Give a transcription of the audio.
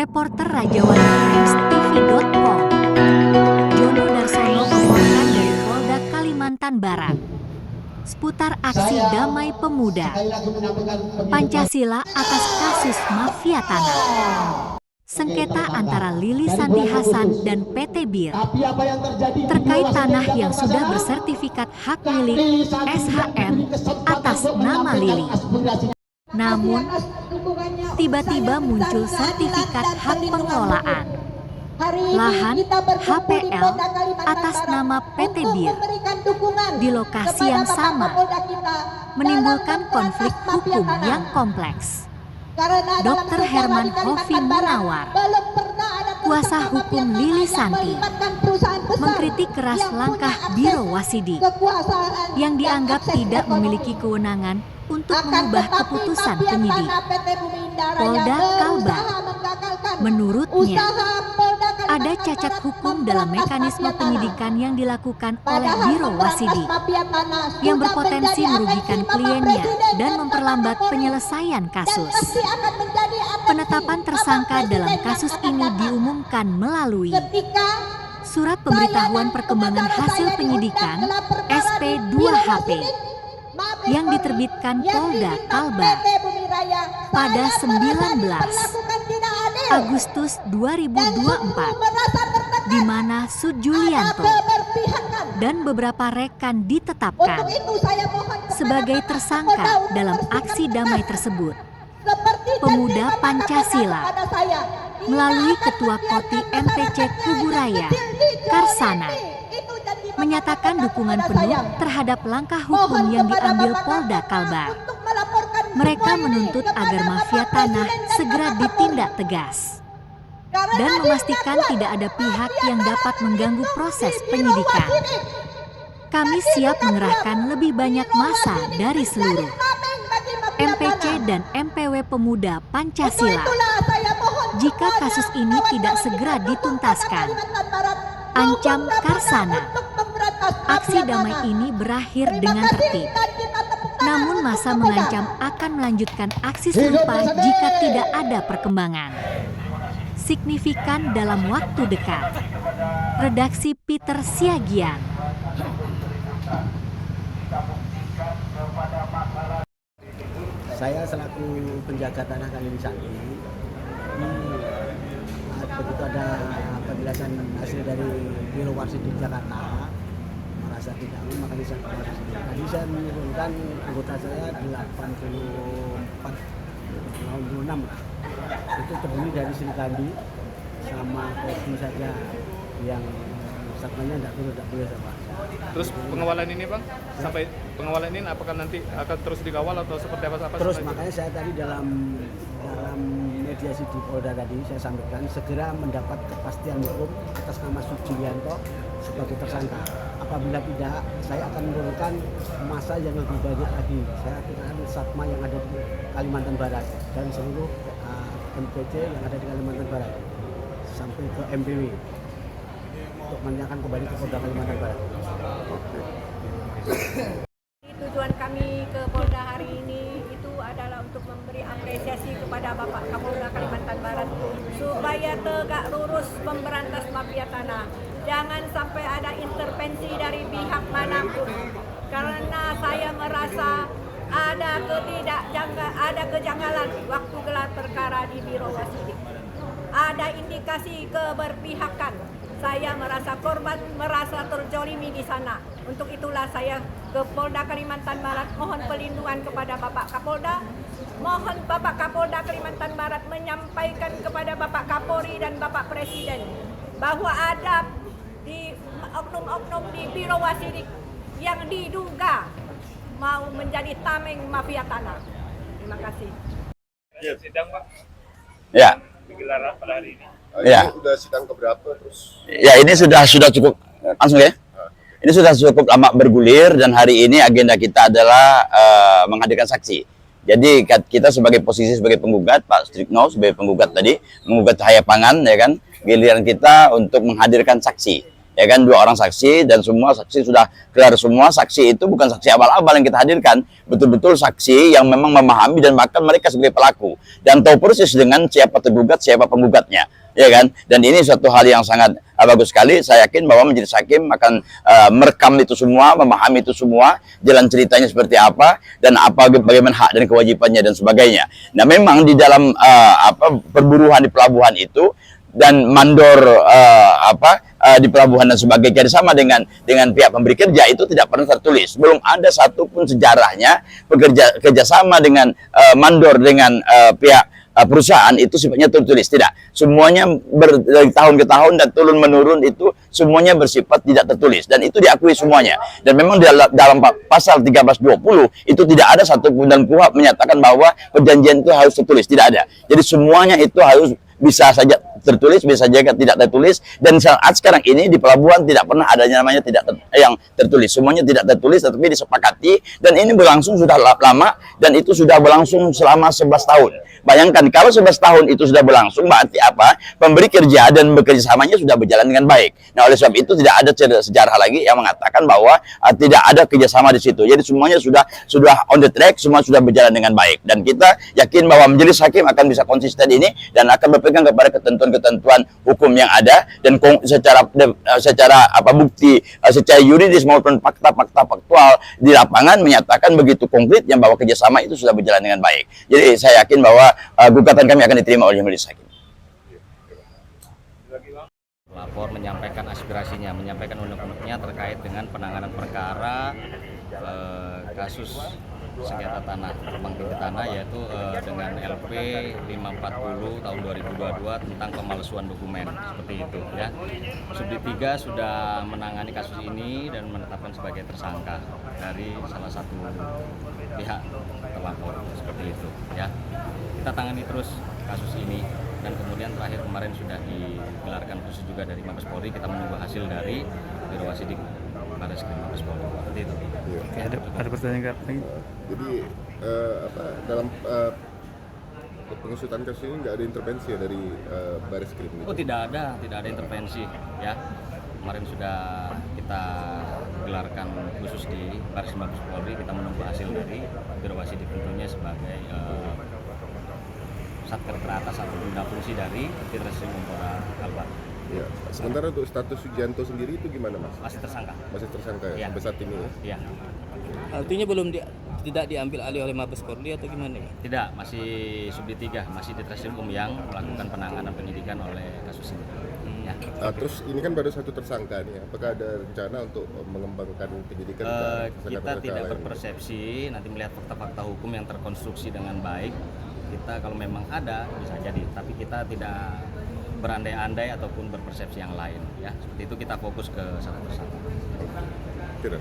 Reporter RajaWaliTimesTV.com, Jono Darsono melaporkan dari Polda Kalimantan Barat seputar aksi damai pemuda Pancasila atas kasus mafia tanah. Sengketa antara Lili Santi Hasan dan PT Bir terkait tanah yang sudah bersertifikat hak milik SHM atas nama Lili. Namun, tiba-tiba muncul sertifikat hak pengelolaan lahan HPL atas nama PT Bir di lokasi yang sama, menimbulkan konflik hukum yang kompleks. Dr. Herman Hofi Munawar, kuasa hukum Lili Santi, mengkritik keras langkah Biro Wasidik yang dianggap tidak memiliki kewenangan untuk mengubah keputusan penyidik Polda Kalbar. Menurutnya, ada cacat hukum dalam mekanisme penyidikan yang dilakukan oleh Biro Wasidik yang berpotensi merugikan kliennya dan memperlambat penyelesaian kasus. Penetapan tersangka dalam kasus ini diumumkan melalui Surat Pemberitahuan Perkembangan Hasil Penyidikan SP2HP yang diterbitkan Polda Kalbar pada 19 Agustus 2024, di mana Sudjulianto dan beberapa rekan ditetapkan sebagai tersangka dalam aksi damai tersebut. Pemuda Pancasila melalui Ketua Koti MPC Kuburaya, Karsana, menyatakan dukungan penuh terhadap langkah hukum yang diambil Polda Kalbar. Mereka menuntut agar mafia tanah segera ditindak tegas dan memastikan tidak ada pihak yang dapat mengganggu proses penyidikan. Kami siap mengerahkan lebih banyak massa dari seluruh MPC dan MPW Pemuda Pancasila jika kasus ini tidak segera dituntaskan, ancam Karsana. Aksi damai ini berakhir dengan tertib. Namun massa mengancam akan melanjutkan aksi serupa jika tidak ada perkembangan signifikan dalam waktu dekat. Redaksi Peter Siagian. Saya selaku penjaga tanah Lili Santi, begitu ada penjelasan hasil dari Biro Wasidik Jakarta, merasa tidak aman, makanya saya keluar. Tadi saya menurunkan anggota saya 84, 96 lah. Itu terdiri dari Sri Kandi sama Kopi saja yang satpamnya tidak boleh sama. Terus pengawalan ini Bang, sampai pengawalan ini apakah nanti akan terus dikawal atau seperti apa? Terus makanya saya tadi dalam mediasi di Polda tadi saya sampaikan segera mendapat kepastian hukum atas nama Sudjulianto sebagai tersangka. Apabila tidak, saya akan menurunkan massa yang lebih banyak lagi. Saya akan satma yang ada di Kalimantan Barat dan seluruh MPC yang ada di Kalimantan Barat sampai ke MPW untuk menanyakan kembali ke Polda Kalimantan Barat. Tujuan kami ke Polda hari ini itu adalah untuk memberi apresiasi kepada Bapak Kapolda Kalimantan Barat supaya tegak lurus memberantas mafia tanah. Jangan sampai ada intervensi dari pihak manapun, karena saya merasa ada kejanggalan waktu gelar perkara di Biro Wasidik. Ada indikasi keberpihakan. Saya merasa korban, merasa terzolimi di sana. Untuk itulah saya ke Polda Kalimantan Barat mohon perlindungan kepada Bapak Kapolda. Mohon Bapak Kapolda Kalimantan Barat menyampaikan kepada Bapak Kapolri dan Bapak Presiden bahwa ada di oknum-oknum di Biro Wasidik yang diduga mau menjadi tameng mafia tanah. Terima kasih. Sidang Pak? Ya. Digelar pada hari ini. Ya. Sudah sidang keberapa terus? Ya, ini sudah cukup langsung ya. Ini sudah cukup lama bergulir dan hari ini agenda kita adalah menghadirkan saksi. Jadi kita sebagai posisi sebagai penggugat, Pak Strikno sebagai penggugat tadi, menggugat Cahaya Pangan ya kan, giliran kita untuk menghadirkan saksi. ya kan, 2 orang saksi dan semua saksi sudah kelar semua. Saksi itu bukan saksi abal-abal yang kita hadirkan, betul-betul saksi yang memang memahami dan bahkan mereka sebagai pelaku dan tahu persis dengan siapa tergugat, siapa penggugatnya, ya kan. Dan ini suatu hal yang sangat bagus sekali. Saya yakin bahwa majelis hakim akan merekam itu semua, memahami itu semua, jalan ceritanya seperti apa dan bagaimana hak dan kewajibannya dan sebagainya. Nah, memang di dalam perburuan di pelabuhan itu dan mandor di pelabuhan dan sebagainya sama dengan pihak pemberi kerja itu tidak pernah tertulis. Belum ada satupun sejarahnya kerjasama dengan mandor dengan pihak perusahaan itu sifatnya tertulis. Tidak, semuanya dari tahun ke tahun dan turun menurun itu semuanya bersifat tidak tertulis dan itu diakui semuanya. Dan memang dalam pasal 1320 itu tidak ada satupun dan KUHP menyatakan bahwa perjanjian itu harus tertulis, tidak ada. Jadi semuanya itu harus bisa saja tertulis, bisa saja tidak tertulis. Dan saat sekarang ini di pelabuhan tidak pernah adanya namanya yang tertulis. Semuanya tidak tertulis tetapi disepakati dan ini berlangsung sudah lama dan itu sudah berlangsung selama 11 tahun. Bayangkan kalau 11 tahun itu sudah berlangsung berarti apa? Pemberi kerja dan bekerja samanya sudah berjalan dengan baik. Nah, oleh sebab itu tidak ada sejarah lagi yang mengatakan bahwa tidak ada kerjasama di situ. Jadi semuanya sudah on the track, semua sudah berjalan dengan baik. Dan kita yakin bahwa majelis hakim akan bisa konsisten ini dan akan berpegang kepada ketentuan-ketentuan hukum yang ada dan secara bukti secara yuridis maupun fakta-fakta faktual di lapangan menyatakan begitu konkret yang bahwa kerjasama itu sudah berjalan dengan baik. Jadi saya yakin bahwa gugatan kami akan diterima oleh majelis hakim. Pelapor menyampaikan aspirasinya, menyampaikan unek-uneknya terkait dengan penanganan perkara kasus sengketa tanah terbang tinggi tanah, yaitu dengan LP 540 tahun 2022 tentang pemalsuan dokumen, seperti itu ya. Subdit 3 sudah menangani kasus ini dan menetapkan sebagai tersangka dari salah satu pihak terlapor, seperti itu ya. Kita tangani terus kasus ini dan kemudian terakhir kemarin sudah digelarkan khusus juga dari Mabes Polri. Kita menunggu hasil dari Biro Wasidik Barreskrim Mabes Polri, seperti itu. Ya. Ada pertanyaan lagi? Jadi dalam pengusutan kasus ini nggak ada intervensi ya dari Barreskrim gitu? Oh, tidak ada intervensi ya. Kemarin sudah kita gelarkan khusus di Barreskrim Mabes Polri. Kita menunggu hasil dari Biro Wasidik tentunya sebagai satker teratas atau guna fungsi dari Ditreskrim Umpora Kalbar. Ya. Sementara untuk status Sugianto sendiri itu gimana, Mas? Masih tersangka. Masih tersangka ya, Ya. sampai saat ini ya? Iya. Artinya tidak diambil alih oleh Mabes Polri atau gimana ya? Tidak, masih Subdit 3, masih Ditreskrim yang melakukan penanganan penyidikan oleh kasus ini. Ya. Terus ini kan baru satu tersangka nih, apakah ada rencana untuk mengembangkan penyidikan? Kita tidak berpersepsi, nanti melihat fakta-fakta hukum yang terkonstruksi dengan baik. Kita kalau memang ada bisa jadi, tapi kita tidak berandai-andai ataupun berpersepsi yang lain ya. Seperti itu, kita fokus ke satu tersangka. Tidak.